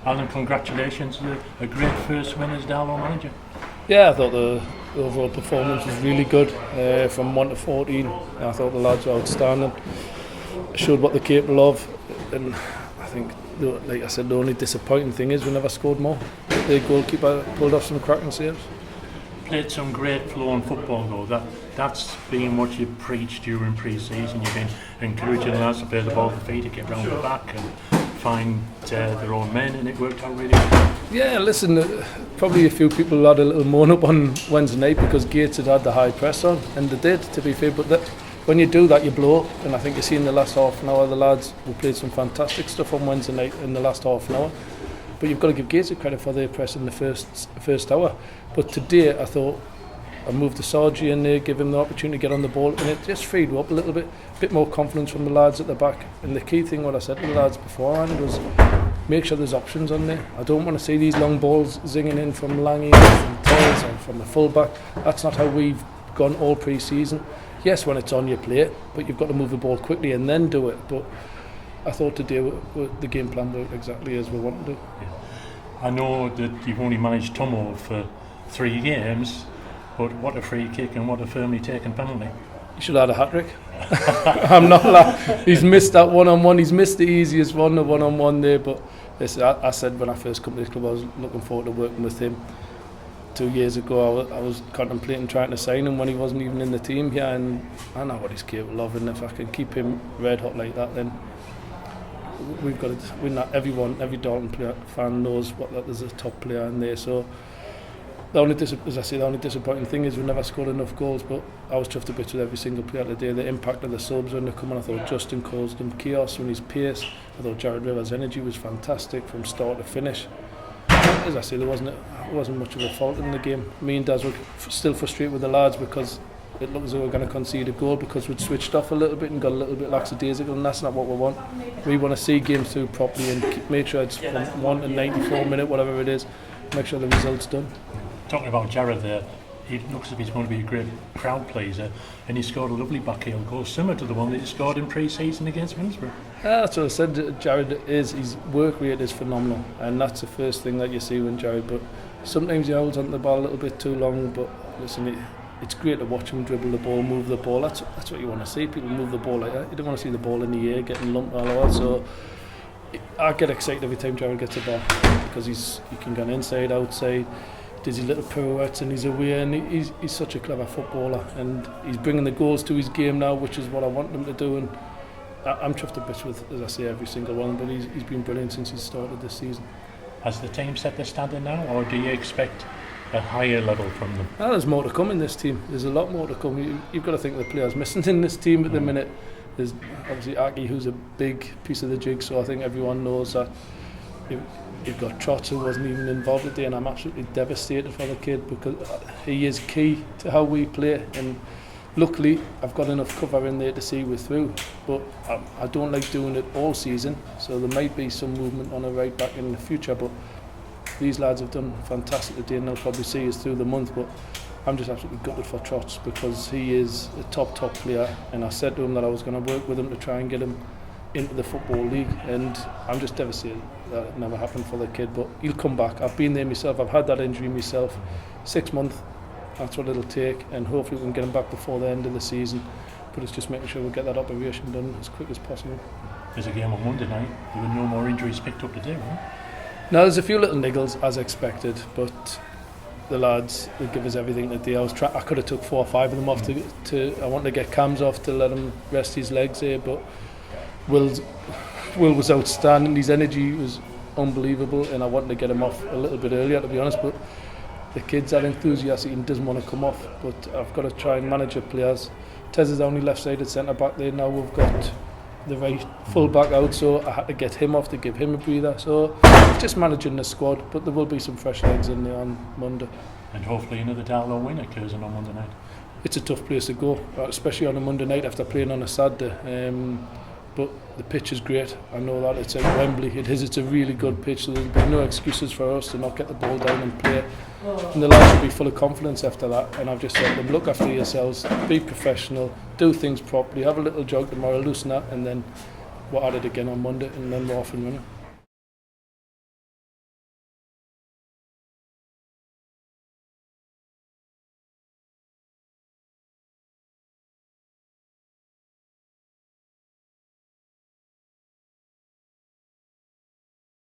Alan, congratulations. A great first win as Darlington manager. Yeah, I thought the overall performance was really good from 1 to 14. I thought the lads were outstanding, showed what they're capable of, and I think, like I said, the only disappointing thing is we never scored more. The goalkeeper pulled off some cracking saves. Played some great flowing football though. That's been what you preached during pre-season. You've been encouraging the lads to play the ball to feet, to get round the back and find their own men, and it worked out really well. Yeah, listen, probably a few people had a little moan up on Wednesday night because Gates had the high press on, and they did, to be fair, but when you do that you blow up, and I think you see in the last half an hour the lads who played some fantastic stuff on Wednesday night in the last half an hour, but you've got to give Gates credit for their press in the first hour. But today I thought I moved the Sargi in there, give him the opportunity to get on the ball, and it just freed up a little bit more confidence from the lads at the back. And the key thing, what I said to the lads beforehand, was make sure there's options on there. I don't want to see these long balls zinging in from Langy, from Tells, and from the full-back. That's not how we've gone all pre-season. Yes, when it's on you play it, but you've got to move the ball quickly and then do it. But I thought today the game plan worked exactly as we wanted to. Yeah. I know that you've only managed Tomo for 3 games, but what a free kick and what a firmly taken penalty. He should have had a hat-trick. I'm not laughing. He's missed that one-on-one. He's missed the easiest one, the one-on-one there. But listen, I said when I first come to this club I was looking forward to working with him. 2 years ago I was contemplating trying to sign him when he wasn't even in the team here, and I know what he's capable of, and if I can keep him red hot like that, then we've got to win that. Every Darlington player fan knows that there's a top player in there. So the only disappointing thing is we never scored enough goals, but I was chuffed a bit with every single player today. The impact of the subs when they come on, I thought Justin caused them chaos when his pace. I thought Jared Rivers' energy was fantastic from start to finish. As I say, there wasn't much of a fault in the game. Me and Daz were still frustrated with the lads because it looked as though we were going to concede a goal because we'd switched off a little bit and got a little bit lackadaisical, and that's not what we want. We want to see games through properly and make sure it's from 1 to 94 minute, whatever it is, make sure the result's done. Talking about Jared there, he looks as if he's going to be a great crowd pleaser, and he scored a lovely backheel goal similar to the one that he scored in pre-season against Middlesbrough. That's what I said. Jared his work rate is phenomenal, and that's the first thing that you see when Jared. But sometimes he holds onto the ball a little bit too long. But listen, it's great to watch him dribble the ball, move the ball. That's what you want to see. People move the ball like that. You don't want to see the ball in the air getting lumped all over. So I get excited every time Jared gets the ball because he can go inside, outside. Does his little pirouettes and he's away, and he's such a clever footballer, and he's bringing the goals to his game now, which is what I want him to do. And I'm chuffed a bit with, as I say, every single one, but he's been brilliant since he started this season. Has the team set the standard now, or do you expect a higher level from them? There's more to come in this team. There's a lot more to come. You've got to think of the players missing in this team at the minute. There's obviously Aki, who's a big piece of the jigsaw. I think everyone knows that. You've got Trotz, who wasn't even involved today, and I'm absolutely devastated for the kid because he is key to how we play, and luckily I've got enough cover in there to see we're through, but I don't like doing it all season, so there might be some movement on a right back in the future, but these lads have done fantastic today and they'll probably see us through the month. But I'm just absolutely gutted for Trotz because he is a top player, and I said to him that I was going to work with him to try and get him into the Football League, and I'm just devastated that it never happened for the kid, but he'll come back. I've been there myself, I've had that injury myself. 6 months, that's what it'll take, and hopefully we can get him back before the end of the season, but it's just making sure we get that operation done as quick as possible. There's a game on Monday night. There were no more injuries picked up today, right? Now there's a few little niggles as expected, but the lads will give us everything today. I could have took 4 or 5 of them off I wanted to get Cams off to let him rest his legs there, but Will was outstanding. His energy was unbelievable, and I wanted to get him off a little bit earlier, to be honest, but the kids are enthusiastic and doesn't want to come off, but I've got to try and manage the players. Tez is the only left-sided centre-back there. Now we've got the right full-back out, so I had to get him off to give him a breather. So just managing the squad, but there will be some fresh legs in there on Monday. And hopefully another Darlow win occurs on Monday night. It's a tough place to go, especially on a Monday night after playing on a Saturday. But the pitch is great. I know that it's at Wembley. It's a really good pitch, so there'll be no excuses for us to not get the ball down and play. And the lads will be full of confidence after that. And I've just said to them, look after yourselves, be professional, do things properly, have a little jog tomorrow, loosen up, and then we're at it again on Monday, and then we're off and running.